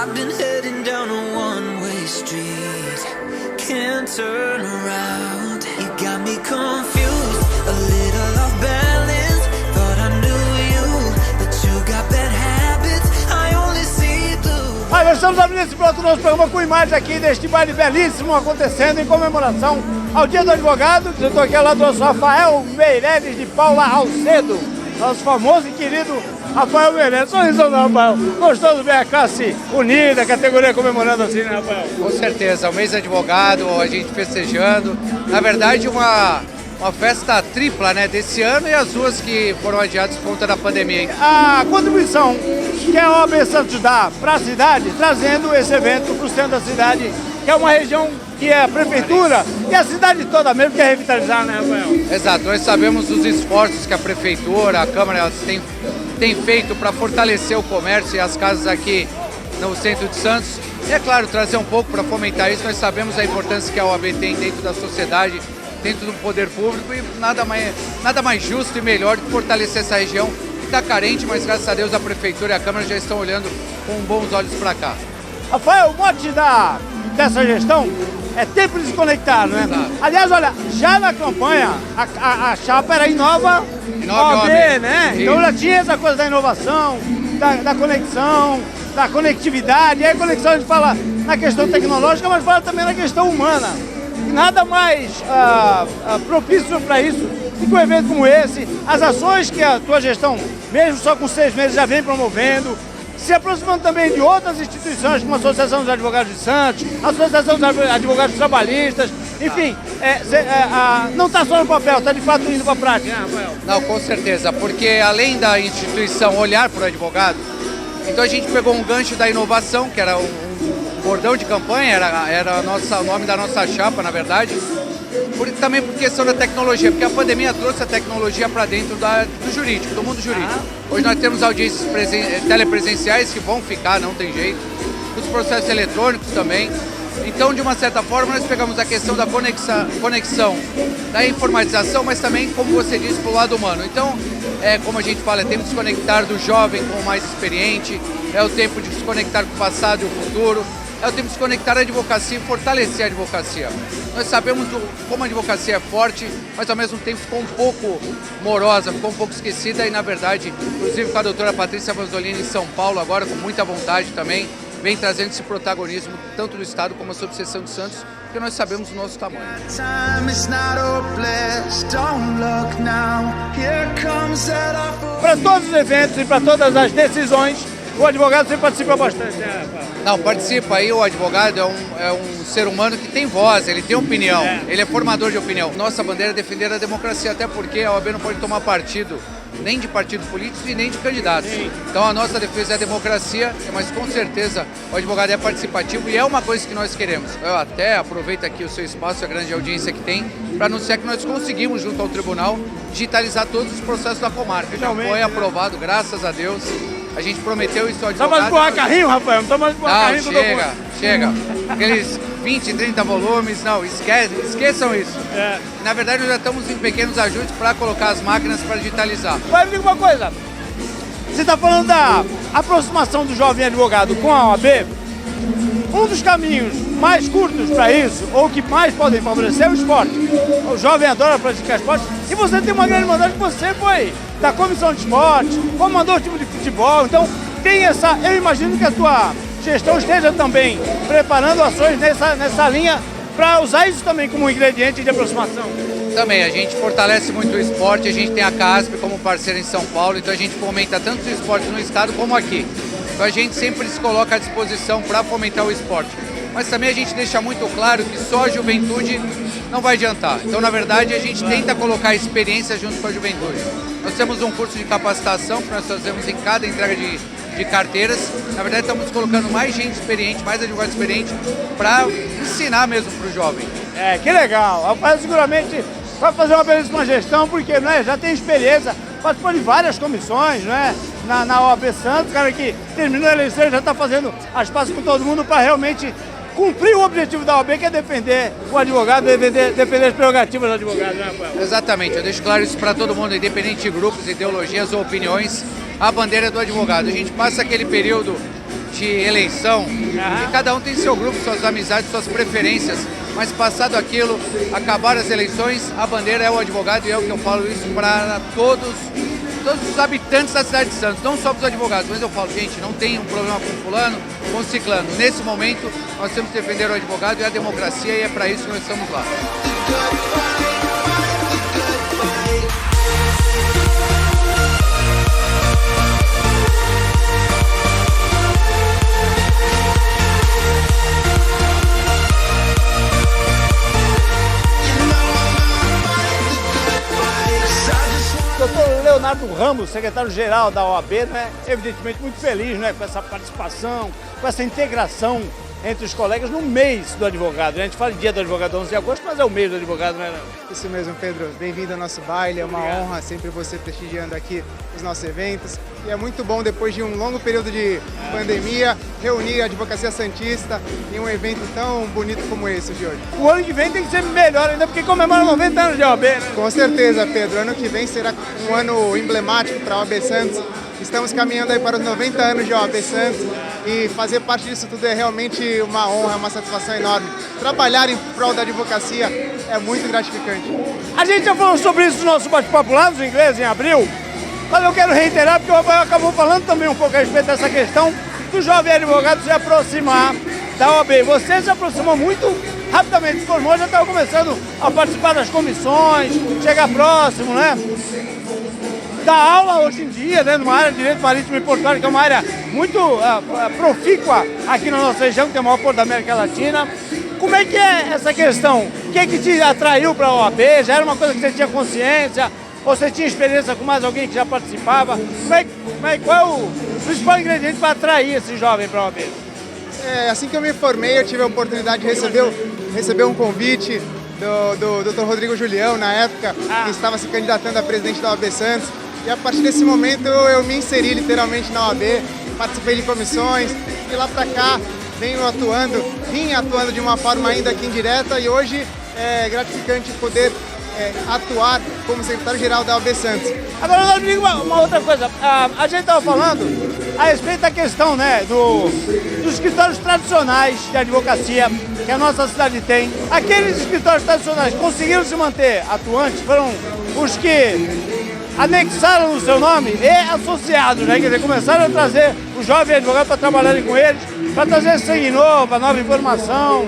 I've been heading down a one-way street, can't turn around. You got me confused, a little off balance. Thought I knew you, but you got bad habits. I only see blue. Nós estamos abrindo esse nosso programa com imagens aqui deste baile belíssimo acontecendo em comemoração ao Dia do Advogado. Eu estou aqui ao lado do nosso Rafael Meireles de Paula Alcedo, nosso famoso e querido Rafael Meireles. Sorrisão do Rafael. Gostou de ver a classe unida, a categoria comemorando assim, né, Rafael? Com certeza, o mês do advogado, a gente festejando. Na verdade, uma festa tripla, né, desse ano e as duas que foram adiadas por conta da pandemia. A contribuição que a OAB Santos dá para a cidade, trazendo esse evento para o centro da cidade, que é uma região que é a prefeitura e a cidade toda mesmo quer revitalizar, né, Rafael? Exato, nós sabemos dos esforços que a prefeitura, a Câmara, elas têm feito para fortalecer o comércio e as casas aqui no centro de Santos. E é claro, trazer um pouco para fomentar isso, nós sabemos a importância que a OAB tem dentro da sociedade, dentro do poder público, e nada mais justo e melhor do que fortalecer essa região que está carente, mas graças a Deus a prefeitura e a Câmara já estão olhando com bons olhos para cá. Rafael, o mote dessa gestão é tempo de se conectar, né? Exato. Aliás, olha, já na campanha a chapa era Inova OAB, né? Então já tinha essa coisa da inovação, da conexão, da conectividade. E aí a conexão a gente fala na questão tecnológica, mas fala também na questão humana. E nada mais propício para isso do que um evento como esse, as ações que a tua gestão, mesmo só com 6 meses, já vem promovendo, se aproximando também de outras instituições, como a Associação dos Advogados de Santos, a Associação dos Advogados Trabalhistas, enfim, não está só no papel, está de fato indo para a prática, né, Rafael? Não, com certeza, porque além da instituição olhar para o advogado, então a gente pegou um gancho da inovação, que era um bordão de campanha, era o nome da nossa chapa, na verdade, também por questão da tecnologia, porque a pandemia trouxe a tecnologia para dentro do jurídico, do mundo jurídico. Hoje nós temos audiências telepresenciais que vão ficar, não tem jeito, os processos eletrônicos também. Então, de uma certa forma, nós pegamos a questão da conexão, da informatização, mas também, como você disse, para o lado humano. Então, como a gente fala, é tempo de se conectar do jovem com o mais experiente, é o tempo de se conectar com o passado e o futuro, é o tempo de se conectar a advocacia e fortalecer a advocacia. Nós sabemos como a advocacia é forte, mas ao mesmo tempo ficou um pouco morosa, ficou um pouco esquecida e, na verdade, inclusive com a doutora Patrícia Vanzolini em São Paulo, agora com muita vontade também, vem trazendo esse protagonismo tanto do Estado como a subseção de Santos, porque nós sabemos o nosso tamanho. Para todos os eventos e para todas as decisões, o advogado sempre participa bastante, né, Rafael? Não, participa aí, o advogado é um ser humano que tem voz, ele tem opinião, ele é formador de opinião. Nossa bandeira é defender a democracia, até porque a OAB não pode tomar partido, nem de partidos políticos e nem de candidatos. Sim. Então a nossa defesa é a democracia, mas com certeza o advogado é participativo e é uma coisa que nós queremos. Eu até aproveito aqui o seu espaço, a grande audiência que tem, para anunciar que nós conseguimos, junto ao tribunal, digitalizar todos os processos da comarca. Já foi aprovado, graças a Deus. A gente prometeu isso ao advogado. Tá mais empurrar carrinho, Rafael? Não tá mais empurrar carrinho do chega. Aqueles 20, 30 volumes, não, esqueçam isso. Na verdade, nós já estamos em pequenos ajustes para colocar as máquinas para digitalizar. Mas me diga uma coisa, você está falando da aproximação do jovem advogado com a OAB, um dos caminhos mais curtos para isso, ou que mais podem favorecer, é o esporte. O jovem adora praticar esporte, e você tem uma grande vantagem, você foi da comissão de esporte, comandou o time de futebol, então tem essa, eu imagino que a tua gestão esteja também preparando ações nessa linha para usar isso também como ingrediente de aproximação. Também, a gente fortalece muito o esporte, a gente tem a CASP como parceira em São Paulo, então a gente fomenta tanto o esporte no estado como aqui. Então a gente sempre se coloca à disposição para fomentar o esporte. Mas também a gente deixa muito claro que só a juventude não vai adiantar. Então, na verdade, a gente tenta colocar a experiência junto com a juventude. Nós temos um curso de capacitação que nós fazemos em cada entrega de carteiras. Na verdade, estamos colocando mais gente experiente, mais advogado experiente, para ensinar mesmo para o jovem. Que legal. Rafael seguramente vai fazer uma belíssima gestão, porque já tem experiência, participou de várias comissões, na OAB Santos, cara que terminou a eleição e já está fazendo as pazes com todo mundo para realmente cumprir o objetivo da OAB, que é defender o advogado, defender as prerrogativas do advogado, né, Rafael? Exatamente, eu deixo claro isso para todo mundo, independente de grupos, ideologias ou opiniões, a bandeira é do advogado. A gente passa aquele período de eleição, e cada um tem seu grupo, suas amizades, suas preferências, mas passado aquilo, acabaram as eleições, a bandeira é o advogado, e é o que eu falo isso para todos os habitantes da cidade de Santos, não só para os advogados, mas eu falo, gente, não tem um problema com fulano, com ciclano. Nesse momento, nós temos que defender o advogado e a democracia, e é para isso que nós estamos lá. Doutor Leonardo Ramos, secretário-geral da OAB, né, evidentemente muito feliz, né, com essa participação, com essa integração entre os colegas no mês do advogado. A gente fala de dia do advogado 11 de agosto, mas é o mês do advogado, né? Isso mesmo, Pedro. Bem-vindo ao nosso baile, é uma honra sempre você prestigiando aqui os nossos eventos. E é muito bom, depois de um longo período de pandemia, reunir a advocacia santista em um evento tão bonito como esse de hoje. O ano que vem tem que ser melhor ainda, porque comemora 90 anos de OAB, né? Com certeza, Pedro. Ano que vem será um ano emblemático para a OAB Santos. Estamos caminhando aí para os 90 anos de OAB Santos e fazer parte disso tudo é realmente uma honra, uma satisfação enorme. Trabalhar em prol da advocacia é muito gratificante. A gente já falou sobre isso no nosso bate-papo lá nos ingleses em abril, mas eu quero reiterar porque o Rafael acabou falando também um pouco a respeito dessa questão do jovem advogado se aproximar da OAB. Você se aproximou muito rapidamente, se formou, já estava começando a participar das comissões, chegar próximo, né? Dá aula hoje em dia, né, numa área de direito marítimo e portuário, que é uma área muito profícua aqui na nossa região, que é o maior porto da América Latina. Como é que é essa questão? O que é que te atraiu para a OAB? Já era uma coisa que você tinha consciência? Ou você tinha experiência com mais alguém que já participava? Qual é o principal ingrediente para atrair esse jovem para a OAB? Assim que eu me formei, eu tive a oportunidade de receber um convite do Dr. Rodrigo Julião, na época, que estava se candidatando a presidente da OAB Santos. E a partir desse momento eu me inseri literalmente na OAB, participei de comissões, e lá para cá vim atuando de uma forma ainda aqui indireta, e hoje é gratificante poder atuar como secretário-geral da OAB Santos. Agora, me diga uma outra coisa. A gente estava falando a respeito da questão, né, dos escritórios tradicionais de advocacia que a nossa cidade tem. Aqueles escritórios tradicionais conseguiram se manter atuantes, foram os que anexaram o seu nome e associados, né? Quer dizer, começaram a trazer os jovens advogados para trabalharem com eles, para trazer sangue novo, nova informação,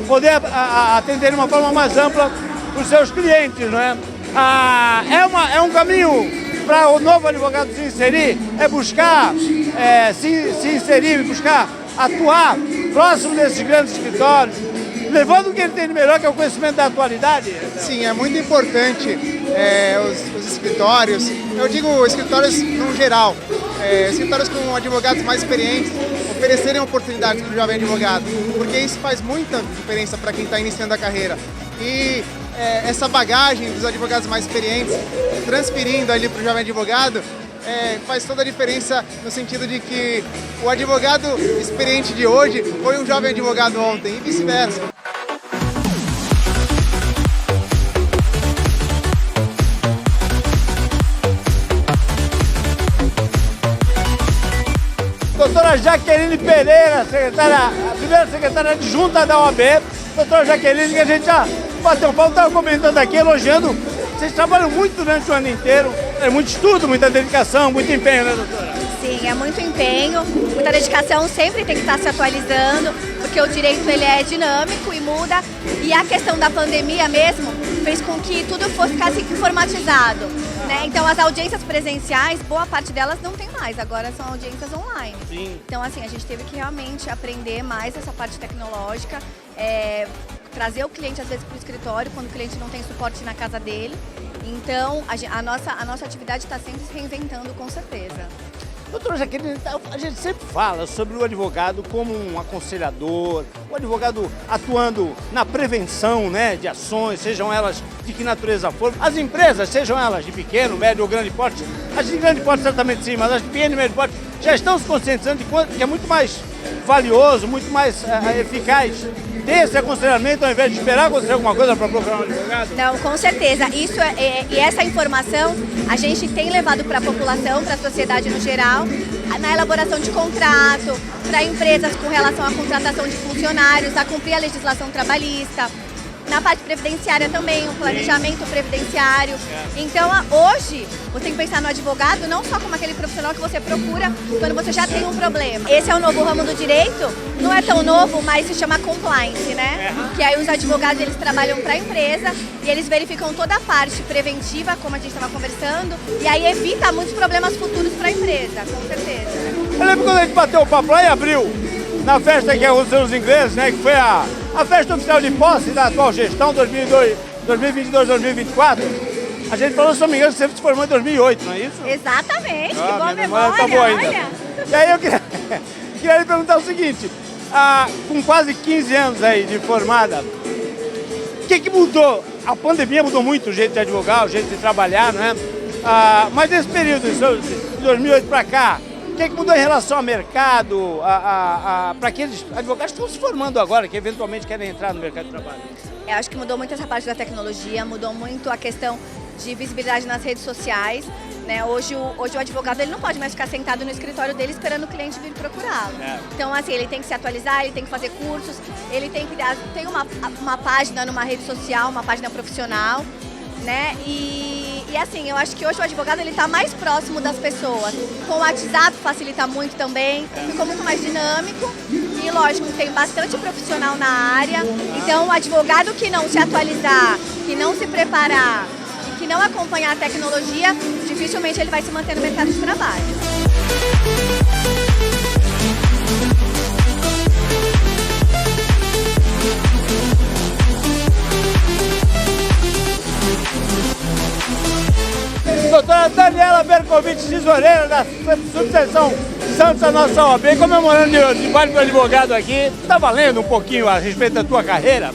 poder atender de uma forma mais ampla os seus clientes, não é? É um caminho para o novo advogado se inserir, é buscar se inserir, buscar atuar próximo desses grandes escritórios, levando o que ele tem de melhor, que é o conhecimento da atualidade. Sim, é muito importante os escritórios, eu digo escritórios no geral, escritórios com advogados mais experientes, oferecerem oportunidades para o jovem advogado, porque isso faz muita diferença para quem está iniciando a carreira. E essa bagagem dos advogados mais experientes, transferindo ali para o jovem advogado, faz toda a diferença no sentido de que o advogado experiente de hoje foi um jovem advogado ontem, e vice-versa. Doutora Jaqueline Pereira, a primeira secretária adjunta da OAB. Doutora Jaqueline, que a gente já bateu um papo, estava comentando aqui, elogiando. Vocês trabalham muito durante o ano inteiro, é muito estudo, muita dedicação, muito empenho, né, doutora? Sim, é muito empenho, muita dedicação, sempre tem que estar se atualizando, porque o direito ele é dinâmico e muda, e a questão da pandemia mesmo fez com que tudo ficasse informatizado, né? Então as audiências presenciais, boa parte delas não tem mais, agora são audiências online. Sim. Então assim, a gente teve que realmente aprender mais essa parte tecnológica, trazer o cliente às vezes para o escritório, quando o cliente não tem suporte na casa dele. Então a nossa atividade está sempre se reinventando, com certeza. Doutora Jaqueline, a gente sempre fala sobre o advogado como um aconselhador, o advogado atuando na prevenção, né, de ações, sejam elas de que natureza for. As empresas, sejam elas de pequeno, médio ou grande porte, as de grande porte certamente sim, mas as de pequeno e médio porte já estão se conscientizando de que é muito mais valioso, muito mais eficaz ter esse aconselhamento ao invés de esperar acontecer alguma coisa para procurar um advogado? Não, com certeza. Isso e essa informação a gente tem levado para a população, para a sociedade no geral, na elaboração de contrato, para empresas com relação à contratação de funcionários, a cumprir a legislação trabalhista. Na parte previdenciária também, um planejamento previdenciário. Então, hoje, você tem que pensar no advogado não só como aquele profissional que você procura quando você já tem um problema. Esse é o novo ramo do direito, não é tão novo, mas se chama compliance, né? Que aí os advogados, eles trabalham para a empresa e eles verificam toda a parte preventiva, como a gente estava conversando, e aí evita muitos problemas futuros para a empresa, com certeza. Eu lembro quando a gente bateu o papo lá em abril, na festa que aconteceu nos ingleses, né, que foi a festa oficial de posse da atual gestão, 2022-2024, a gente falou, se não me engano, que você se formou em 2008, não é isso? Exatamente, que boa minha memória, tá boa ainda. olha. E aí eu queria lhe perguntar o seguinte, com quase 15 anos aí de formada, o que mudou? A pandemia mudou muito o jeito de advogar, o jeito de trabalhar, não é? Mas nesse período, de 2008 para cá, o que mudou em relação ao mercado, para aqueles advogados que estão se formando agora, que eventualmente querem entrar no mercado de trabalho? Eu acho que mudou muito essa parte da tecnologia, mudou muito a questão de visibilidade nas redes sociais, né? Hoje o advogado, ele não pode mais ficar sentado no escritório dele esperando o cliente vir procurá-lo. Então, assim, ele tem que se atualizar, ele tem que fazer cursos, ele tem que ter uma página numa rede social, uma página profissional, né? E assim, eu acho que hoje o advogado, ele está mais próximo das pessoas. Com o WhatsApp facilita muito também, ficou muito mais dinâmico e, lógico, tem bastante profissional na área. Então, o advogado que não se atualizar, que não se preparar e que não acompanhar a tecnologia, dificilmente ele vai se manter no mercado de trabalho. Doutora Daniela Bercovitch, tesoureira da subseção Santos da nossa OAB, comemorando de Vale do Advogado aqui. Está valendo um pouquinho a respeito da tua carreira.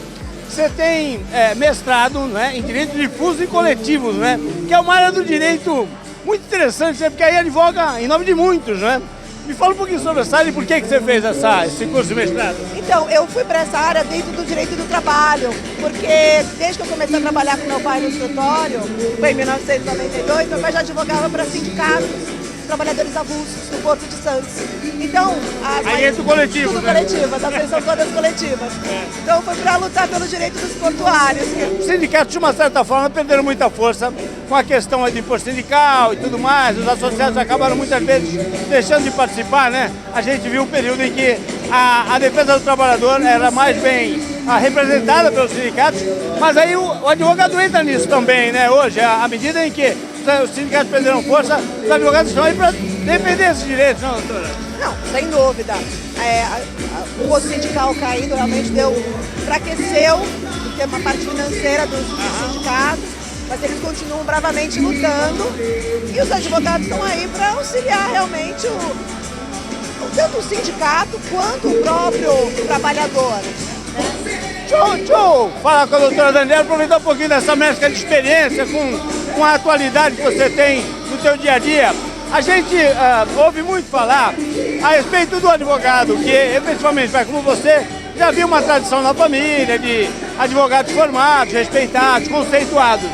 Você tem mestrado, né, em Direito Difuso e Coletivos, né, que é uma área do direito muito interessante, né, porque aí advoga em nome de muitos, né? Me fala um pouquinho sobre essa área e por que você fez esse curso de mestrado. Então, eu fui para essa área dentro do direito do trabalho, porque desde que eu comecei a trabalhar com meu pai no escritório, foi em 1992, meu pai já advogava para sindicatos, trabalhadores avulsos do Porto de Santos. Então, aí entra o coletivo, tudo né? coletivas, as leis são todas coletivas. Então, foi para lutar pelo direito dos portuários. Os sindicatos, de uma certa forma, perderam muita força com a questão de imposto sindical e tudo mais. Os associados acabaram muitas vezes deixando de participar, né? A gente viu um período em que a defesa do trabalhador era mais bem representada pelos sindicatos, mas aí o advogado entra nisso também, né? Hoje, à medida em que os sindicatos perderam força, os advogados estão aí para defender esses direitos, não, doutora? Não, sem dúvida. O imposto sindical caindo realmente enfraqueceu o tema parte financeira dos sindicatos, mas eles continuam bravamente lutando e os advogados estão aí para auxiliar realmente tanto o sindicato quanto o próprio trabalhador. Deixa eu falar com a doutora Daniela, aproveitar um pouquinho dessa mescla de experiência com a atualidade que você tem no seu dia a dia. A gente ouve muito falar a respeito do advogado, que efetivamente, como você, já viu uma tradição na família de advogados formados, respeitados, conceituados.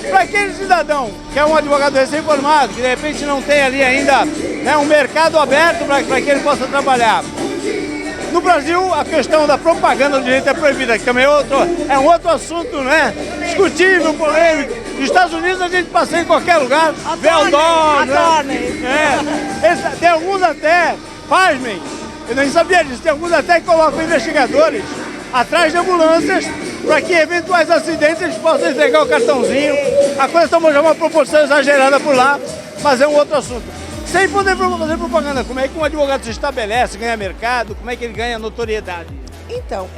Para aquele cidadão que é um advogado recém-formado, que de repente não tem ali ainda, né, um mercado aberto para que ele possa trabalhar. No Brasil, a questão da propaganda do direito é proibida, que também é um outro assunto, né? Discutível, polêmico. Nos Estados Unidos a gente passa em qualquer lugar, vê o dono, né? Tem alguns até, pasmem, eu nem sabia disso, tem alguns até que colocam investigadores atrás de ambulâncias para que eventuais acidentes eles possam entregar o cartãozinho. A coisa tomou já uma proporção exagerada por lá, mas é um outro assunto. Sem poder fazer propaganda, como é que um advogado se estabelece, ganha mercado, como é que ele ganha notoriedade? Então,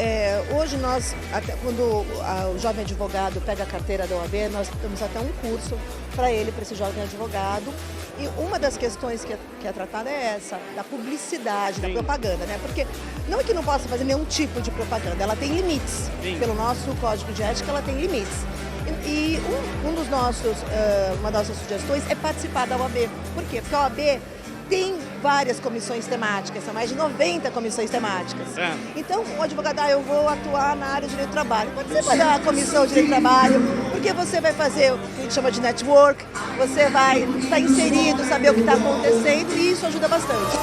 hoje nós, quando o jovem advogado pega a carteira da OAB, nós temos até um curso para esse jovem advogado. E uma das questões que é tratada é essa, da publicidade, da propaganda, né? Porque não é que não possa fazer nenhum tipo de propaganda, ela tem limites. Pelo nosso código de ética, ela tem limites. E uma das nossas sugestões é participar da OAB. Por quê? Porque a OAB tem várias comissões temáticas, são mais de 90 comissões temáticas. Então, o advogado, eu vou atuar na área de direito do trabalho. Quando você vai dar a comissão de direito do trabalho, porque você vai fazer o que a gente chama de network, você vai estar inserido, saber o que está acontecendo, e isso ajuda bastante.